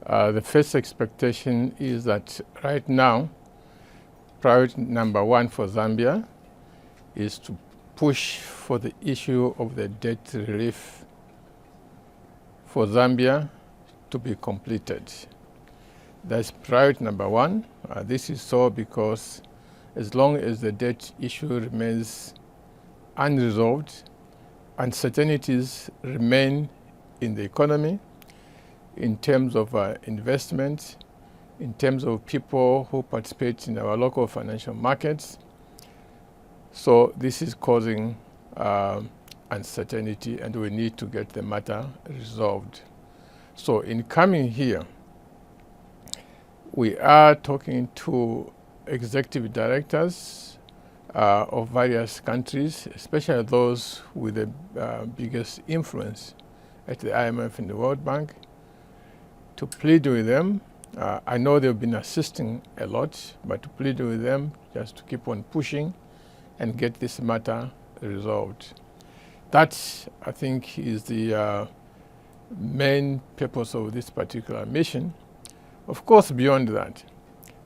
The first expectation is that right now, priority number one for Zambia is to push for the issue of the debt relief for Zambia to be completed. That's priority number one. This is so because as long as the debt issue remains unresolved, uncertainties remain in the economy in terms of investment, in terms of people who participate in our local financial markets. So this is causing uncertainty, and we need to get the matter resolved. So in coming here, we are talking to executive directors of various countries, especially those with the biggest influence at the IMF and the World Bank, to plead with them. I know they've been assisting a lot, but to plead with them just to keep on pushing and get this matter resolved. That, I think, is the main purpose of this particular mission. Of course, beyond that,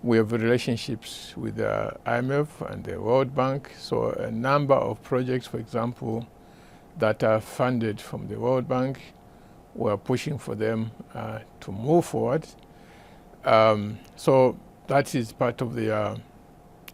we have relationships with the IMF and the World Bank. So a number of projects, for example, that are funded from the World Bank, we're pushing for them to move forward. So that is part of the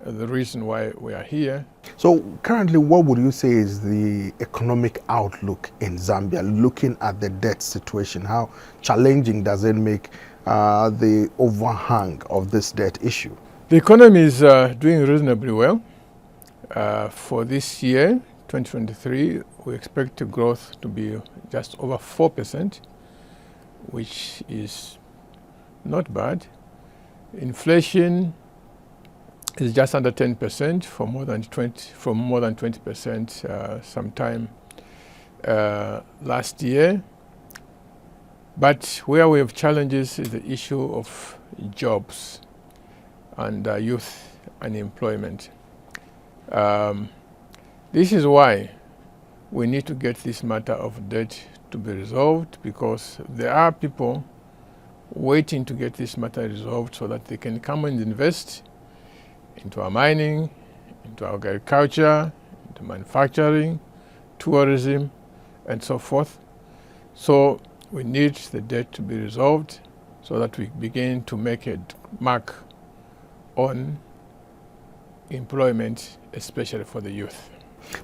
reason why we are here. So currently, what would you say is the economic outlook in Zambia, looking at the debt situation? How challenging does it make the overhang of this debt issue? The economy is doing reasonably well. For this year, 2023, we expect the growth to be just over 4%, which is not bad. Inflation is just under 10% for more than 20% sometime last year. But where we have challenges is the issue of jobs and youth unemployment. This is why we need to get this matter of debt to be resolved, because there are people waiting to get this matter resolved so that they can come and invest into our mining, into our agriculture, into manufacturing, tourism, and so forth. So we need the debt to be resolved so that we begin to make a mark on employment, especially for the youth.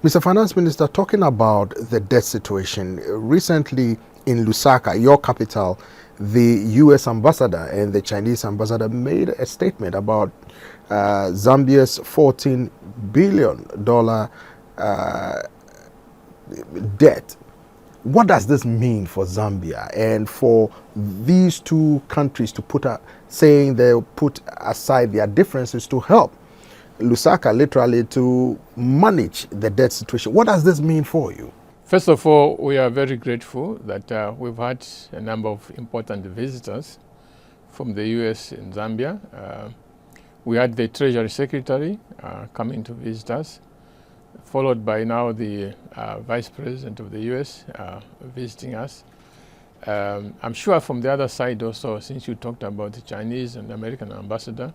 Mr. Finance Minister, talking about the debt situation, recently in Lusaka, your capital, the U.S. ambassador and the Chinese ambassador made a statement about Zambia's $14 billion debt. What does this mean for Zambia and for these two countries to saying they'll put aside their differences to help Lusaka literally to manage the debt situation? What does this mean for you? First of all, we are very grateful that we've had a number of important visitors from the U.S. in Zambia. We had the Treasury Secretary coming to visit us, followed by now the Vice President of the U.S. Visiting us. I'm sure from the other side also, since you talked about the Chinese and American ambassador,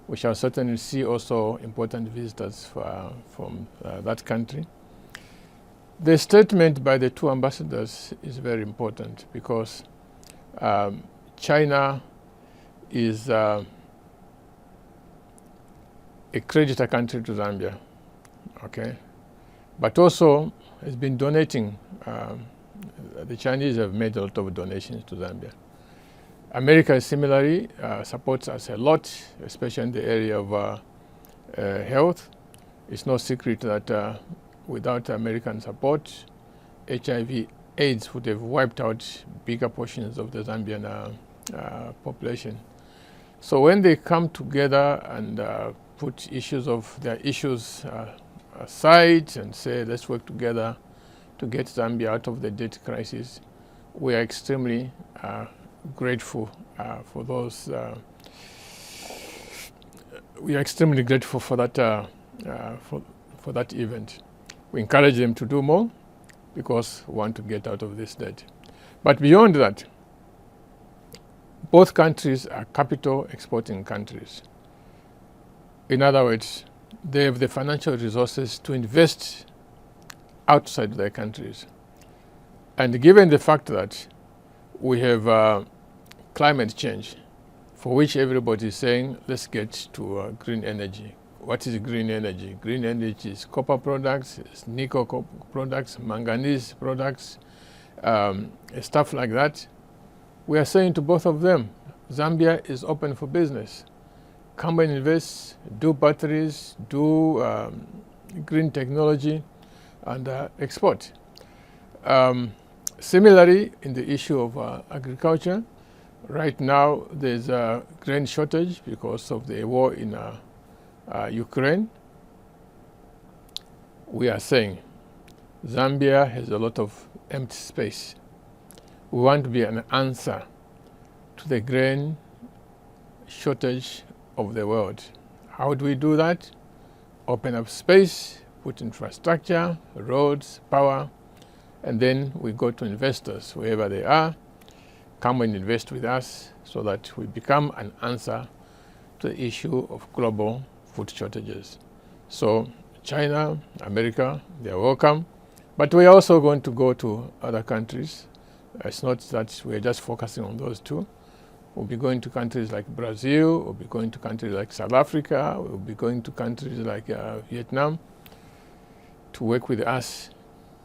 we shall certainly see also important visitors from that country. The statement by the two ambassadors is very important because China is a creditor country to Zambia, okay? But also has been donating. The Chinese have made a lot of donations to Zambia. America similarly supports us a lot, especially in the area of health. It's no secret that without American support, HIV/AIDS would have wiped out bigger portions of the Zambian population. So when they come together and put their issues aside and say, let's work together to get Zambia out of the debt crisis, we are extremely grateful for those. We are extremely grateful for that for that event. We encourage them to do more because we want to get out of this debt. But beyond that, Both countries are capital exporting countries. In other words, they have the financial resources to invest outside their countries. And given the fact that we have climate change, for which everybody is saying, let's get to green energy. What is green energy? Green energy is copper products, it's nickel products, manganese products, stuff like that. We are saying to both of them, Zambia is open for business. Come and invest, do batteries, do green technology, and export. Similarly, in the issue of agriculture, right now there's a grain shortage because of the war in Ukraine. We are saying Zambia has a lot of empty space. We want to be an answer to the grain shortage of the world. How do we do that? Open up space, put infrastructure, roads, power, and then we go to investors wherever they are, come and invest with us so that we become an answer to the issue of global food shortages. So China, America, they are welcome, but we are also going to go to other countries. It's not that we're just focusing on those two. We'll be going to countries like Brazil, we'll be going to countries like South Africa, we'll be going to countries like Vietnam to work with us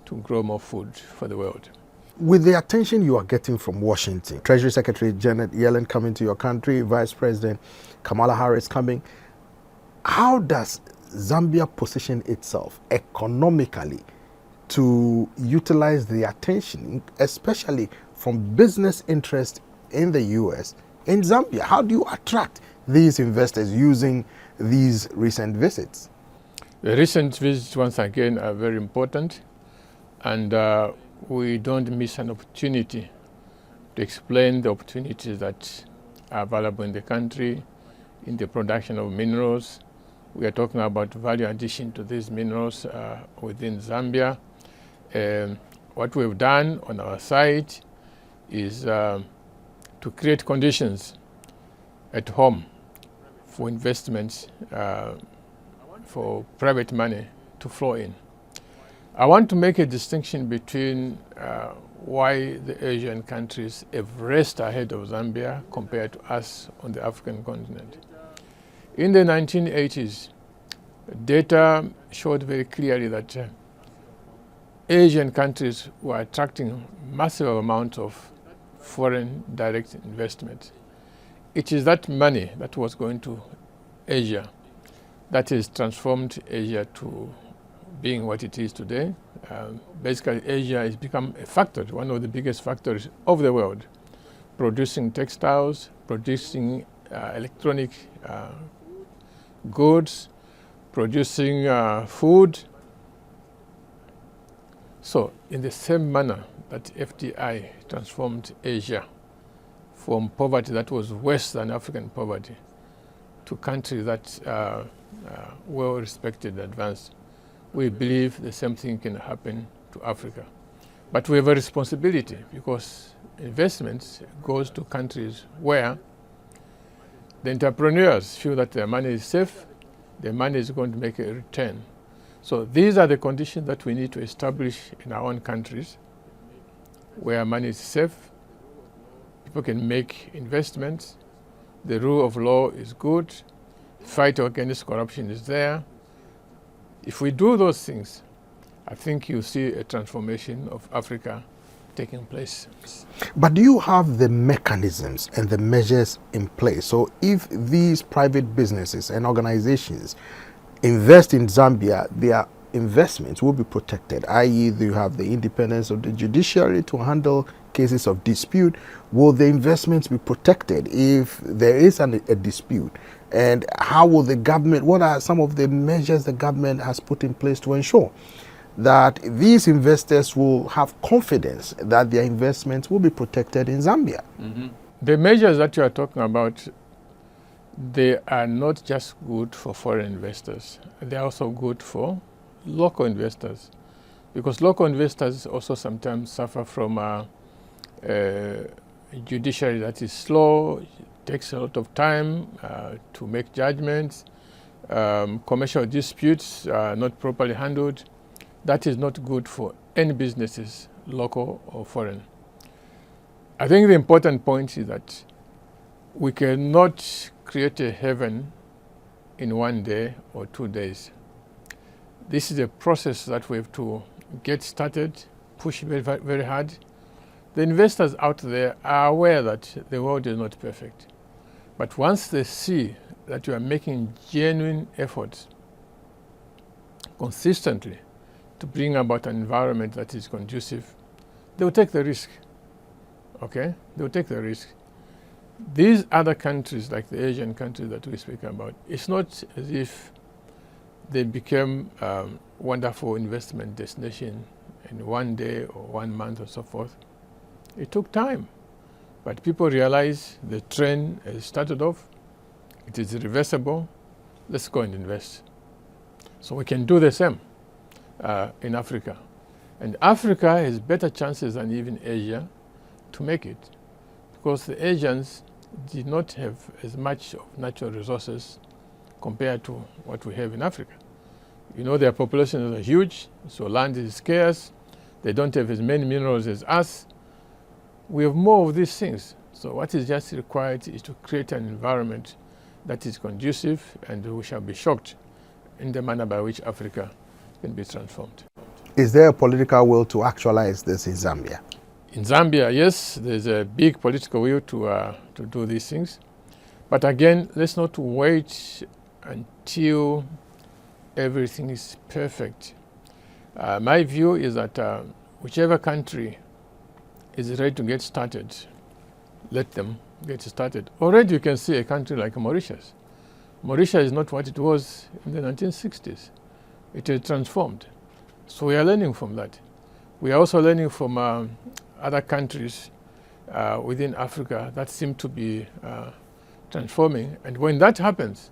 to grow more food for the world. With the attention you are getting from Washington, Treasury Secretary Janet Yellen coming to your country, Vice President Kamala Harris coming, how does Zambia position itself economically to utilize the attention, especially from business interests in the U.S. in Zambia? How do you attract these investors using these recent visits? The recent visits, once again, are very important, and we don't miss an opportunity to explain the opportunities that are available in the country, in the production of minerals. We are talking about value addition to these minerals within Zambia. What we've done on our side is to create conditions at home for investments, for private money to flow in. I want to make a distinction between why the Asian countries have raced ahead of Zambia compared to us on the African continent. In the 1980s, data showed very clearly that Asian countries were attracting massive amounts of foreign direct investment. It is that money that was going to Asia that has transformed Asia to being what it is today. Basically, Asia has become a factory, one of the biggest factories of the world, producing textiles, producing electronic goods, producing food. So in the same manner that FDI transformed Asia from poverty that was worse than African poverty to countries that are well respected and advanced, we believe the same thing can happen to Africa. But we have a responsibility because investments goes to countries where the entrepreneurs feel that their money is safe, their money is going to make a return. So these are the conditions that we need to establish in our own countries, where money is safe, people can make investments, the rule of law is good, fight against corruption is there. If we do those things, I think you'll see a transformation of Africa taking place. But do you have the mechanisms and the measures in place? So if these private businesses and organizations invest in Zambia, their investments will be protected, i.e. you have the independence of the judiciary to handle cases of dispute. Will the investments be protected if there is a dispute? And how will the government, what are some of the measures the government has put in place to ensure that these investors will have confidence that their investments will be protected in Zambia? Mm-hmm. The measures that you are talking about, they are not just good for foreign investors. They are also good for local investors, because local investors also sometimes suffer from judiciary that is slow, takes a lot of time to make judgments, commercial disputes not properly handled. That is not good for any businesses, local or foreign. I think the important point is that we cannot create a heaven in 1 day or 2 days. This is a process that we have to get started, push very, very hard. The investors out there are aware that the world is not perfect. But once they see that you are making genuine efforts consistently to bring about an environment that is conducive, they will take the risk. Okay? They will take the risk. These other countries, like the Asian countries that we speak about, it's not as if they became wonderful investment destination in 1 day or 1 month or so forth. It took time, but people realize the trend has started off. It is reversible. Let's go and invest. So we can do the same in Africa. And Africa has better chances than even Asia to make it, because the Asians did not have as much of natural resources compared to what we have in Africa. You know, their populations are huge, so land is scarce. They don't have as many minerals as us. We have more of these things. So what is just required is to create an environment that is conducive, and we shall be shocked in the manner by which Africa can be transformed. Is there a political will to actualize this in Zambia? In Zambia, yes, there's a big political will to do these things. But again, let's not wait until everything is perfect. My view is that whichever country is ready to get started, let them get started. Already you can see a country like Mauritius. Mauritius is not what it was in the 1960s. It has transformed. So we are learning from that. We are also learning from other countries within Africa that seem to be transforming. And when that happens,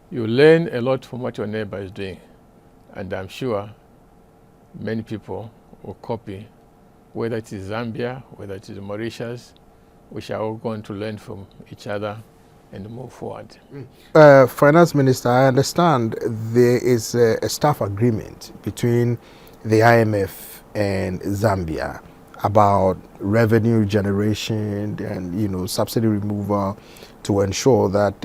you learn a lot from what your neighbor is doing. And I'm sure many people will copy, whether it is Zambia, whether it is Mauritius. We shall all go on to learn from each other and move forward. Finance Minister, I understand there is a staff agreement between the IMF and Zambia about revenue generation and, you know, subsidy removal to ensure that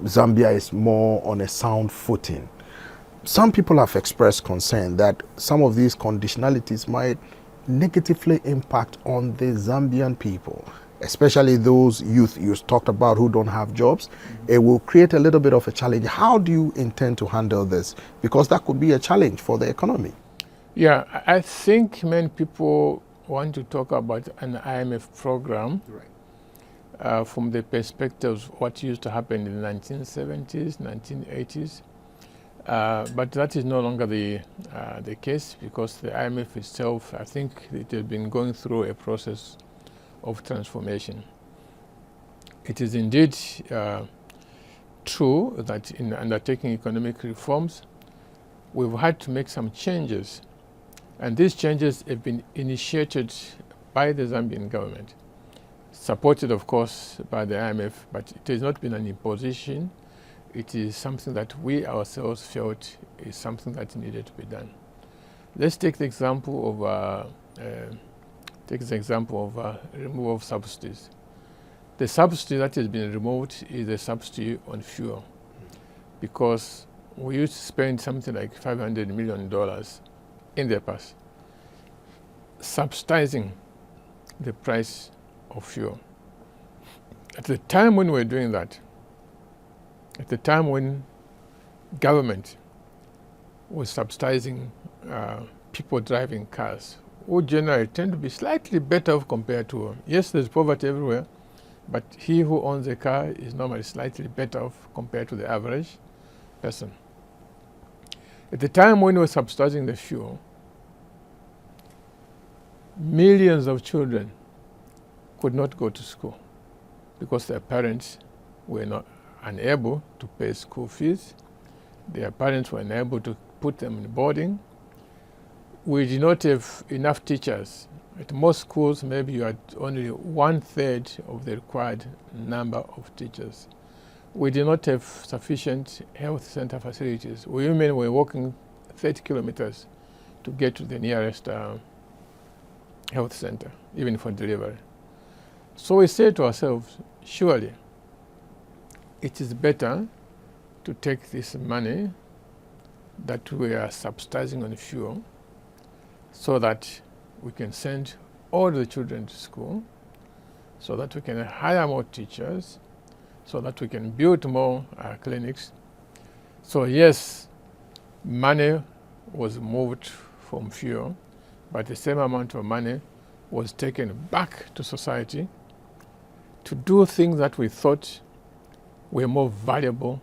Zambia is more on a sound footing. Some people have expressed concern that some of these conditionalities might negatively impact on the Zambian people, especially those youth you talked about who don't have jobs. It will create a little bit of a challenge. How do you intend to handle this? Because that could be a challenge for the economy. Yeah, I think many people want to talk about an IMF program from the perspective of what used to happen in the 1970s, 1980s. But that is no longer the case, because the IMF itself, I think it has been going through a process of transformation. It is indeed true that in undertaking economic reforms, we've had to make some changes. And these changes have been initiated by the Zambian government, supported, of course, by the IMF, but it has not been an imposition. It is something that we ourselves felt is something that needed to be done. Let's take the example of removal of subsidies. The subsidy that has been removed is a subsidy on fuel, because we used to spend something like $500 million in the past subsidizing the price of fuel. At the time when we were doing that, at the time when government was subsidizing people driving cars, who generally tend to be slightly better off compared to, yes, there's poverty everywhere, but he who owns a car is normally slightly better off compared to the average person. At the time when we were subsidizing the fuel, millions of children could not go to school because their parents were not unable to pay school fees. Their parents were unable to put them in boarding. We did not have enough teachers At most schools, maybe you had only 1/3 of the required number of teachers. We did not have sufficient health center facilities. Women were walking 30 kilometers to get to the nearest health center, even for delivery. So we said to ourselves, surely it is better to take this money that we are subsidizing on fuel so that we can send all the children to school, so that we can hire more teachers, so that we can build more clinics. So yes, money was moved from fuel, but the same amount of money was taken back to society to do things that we thought were more valuable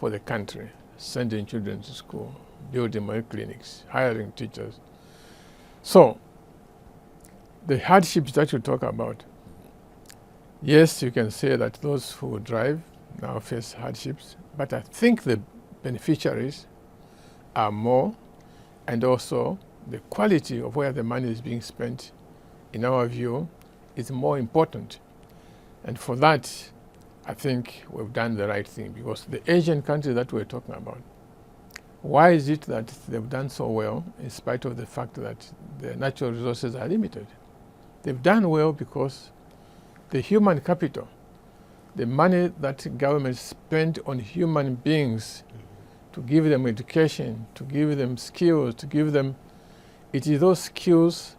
for the country: sending children to school, building more clinics, hiring teachers. So the hardships that you talk about, yes, you can say that those who drive now face hardships, but I think the beneficiaries are more, and also the quality of where the money is being spent, in our view, is more important. And for that, I think we've done the right thing, because the Asian countries that we're talking about, why is it that they've done so well in spite of the fact that their natural resources are limited? They've done well because the human capital, the money that governments spend on human beings to give them education, to give them skills, to give them, it is those skills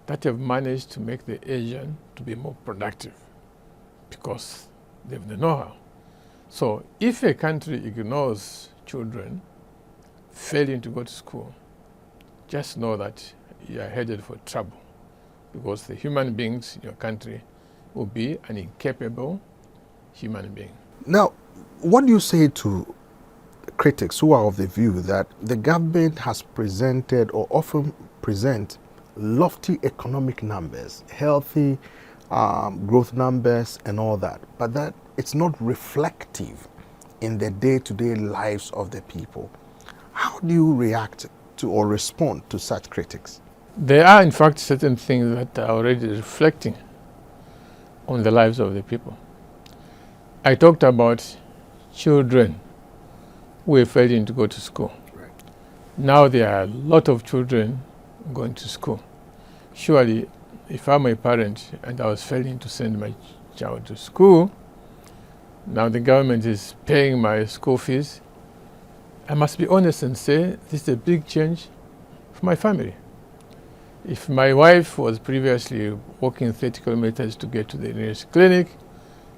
that have managed to make the Asian to be more productive, because they have the know-how. So if a country ignores children failing to go to school, just know that you are headed for trouble, because the human beings in your country will be an incapable human being. Now, what do you say to critics who are of the view that the government has presented, or often present, lofty economic numbers, healthy growth numbers and all that, but that it's not reflective in the day-to-day lives of the people? How do you react to or respond to such critics? There are, in fact, certain things that are already reflecting on the lives of the people. I talked about children who are failing to go to school. Right. Now there are a lot of children going to school. Surely, if I'm a parent and I was failing to send my child to school, now the government is paying my school fees, I must be honest and say this is a big change for my family. If my wife was previously walking 30 kilometers to get to the nearest clinic,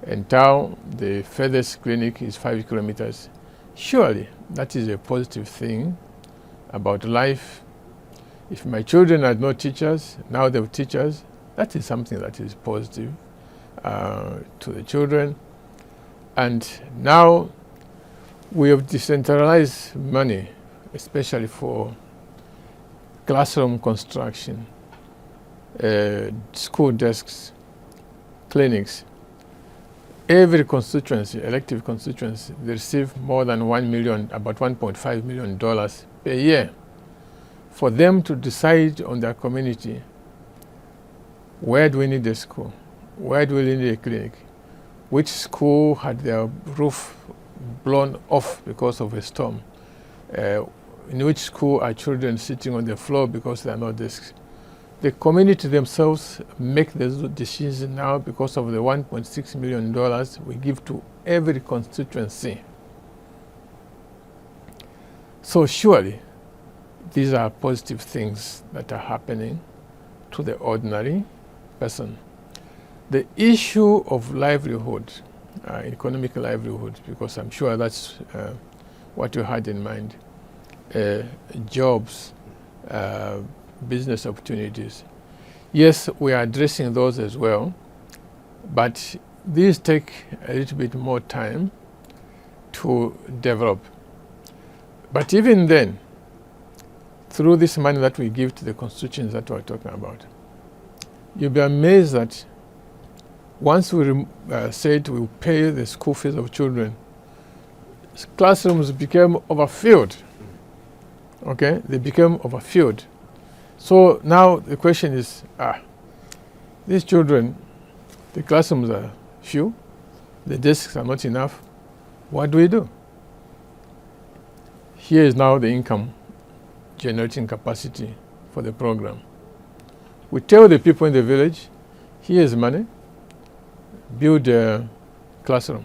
and now the furthest clinic is 5 kilometers, surely that is a positive thing about life. If my children had no teachers, now they have teachers, that is something that is positive to the children. And now we have decentralized money, especially for classroom construction, school desks, clinics. Every constituency, elective constituency, they receive more than $1 million, about $1.5 million per year, for them to decide on their community, where do we need a school? Where do we need a clinic? Which school had their roof blown off because of a storm? In which school are children sitting on the floor because there are no desks? The community themselves make those decisions now because of the $1.6 million we give to every constituency. So surely, these are positive things that are happening to the ordinary person. The issue of livelihood, economic livelihood, because I'm sure that's what you had in mind, jobs, business opportunities. Yes, we are addressing those as well, but these take a little bit more time to develop. But even then, through this money that we give to the constituents that we're talking about, you'll be amazed that once we said we'll pay the school fees of children, classrooms became overfilled. Okay, they became overfilled. So now the question is, these children, the classrooms are few, the desks are not enough. What do we do? Here is now the income generating capacity for the program. We tell the people in the village, here's money, build a classroom.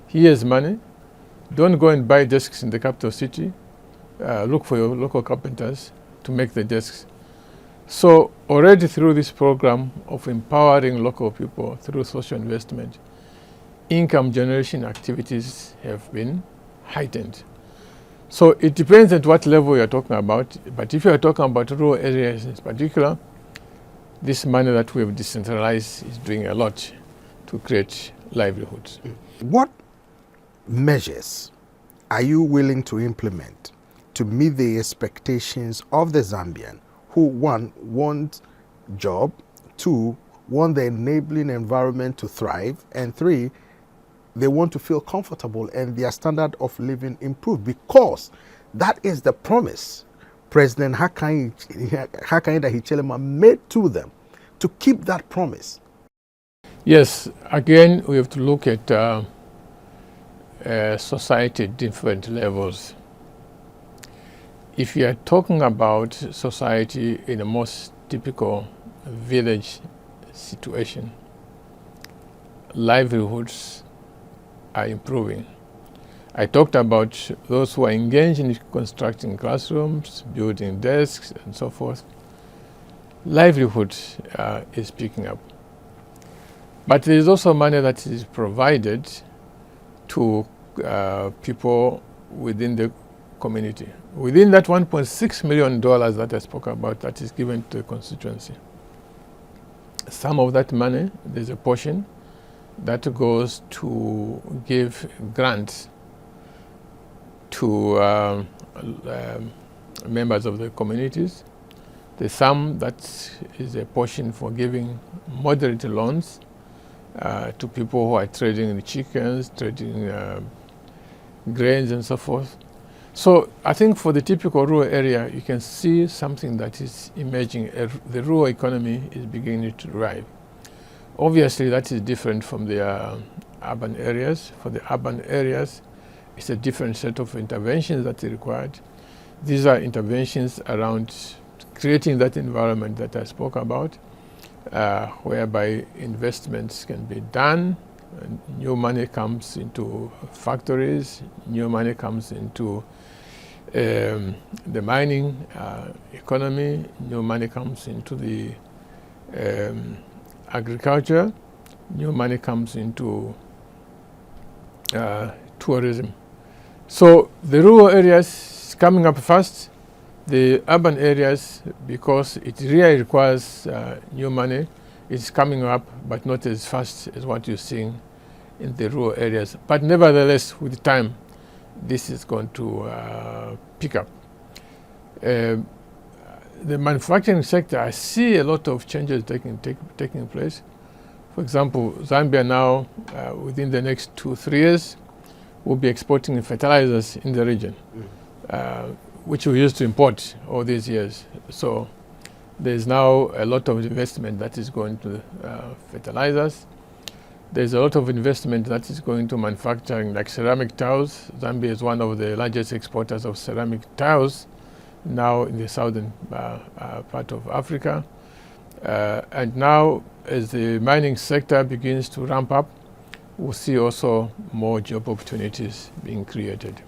Here's money, don't go and buy desks in the capital city. Look for your local carpenters to make the desks. So already through this program of empowering local people through social investment, income generation activities have been heightened. So it depends at what level you're talking about, but if you're talking about rural areas in particular, this money that we've decentralized is doing a lot to create livelihoods. What measures are you willing to implement to meet the expectations of the Zambian who, one, want job, two, want the enabling environment to thrive, and three, they want to feel comfortable and their standard of living improve, because that is the promise President Hakainde Hichilema made to them, to keep that promise? Yes, again, we have to look at society at different levels. If you are talking about society in a most typical village situation, livelihoods are improving. I talked about those who are engaged in constructing classrooms, building desks, and so forth. Livelihood is picking up. But there is also money that is provided to people within the community. Within that $1.6 million that I spoke about, that is given to the constituency, some of that money, there's a portion that goes to give grants to members of the communities. There's some that is a portion for giving moderate loans to people who are trading in chickens, trading grains and so forth. So I think for the typical rural area, you can see something that is emerging. The rural economy is beginning to thrive. Obviously, that is different from the urban areas. For the urban areas, it's a different set of interventions that are required. These are interventions around creating that environment that I spoke about, whereby investments can be done, and new money comes into factories, new money comes into the mining economy, new money comes into the agriculture, new money comes into tourism. So the rural areas is coming up fast. The urban areas, because it really requires new money, is coming up, but not as fast as what you're seeing in the rural areas. But nevertheless, with time, this is going to pick up. The manufacturing sector, I see a lot of changes taking place. For example, Zambia now, within the next 2-3 years, will be exporting fertilizers in the region, which we used to import all these years. So there's now a lot of investment that is going to fertilizers. There's a lot of investment that is going to manufacturing, like ceramic tiles. Zambia is one of the largest exporters of ceramic tiles now in the southern part of Africa. And now, as the mining sector begins to ramp up, we'll see also more job opportunities being created.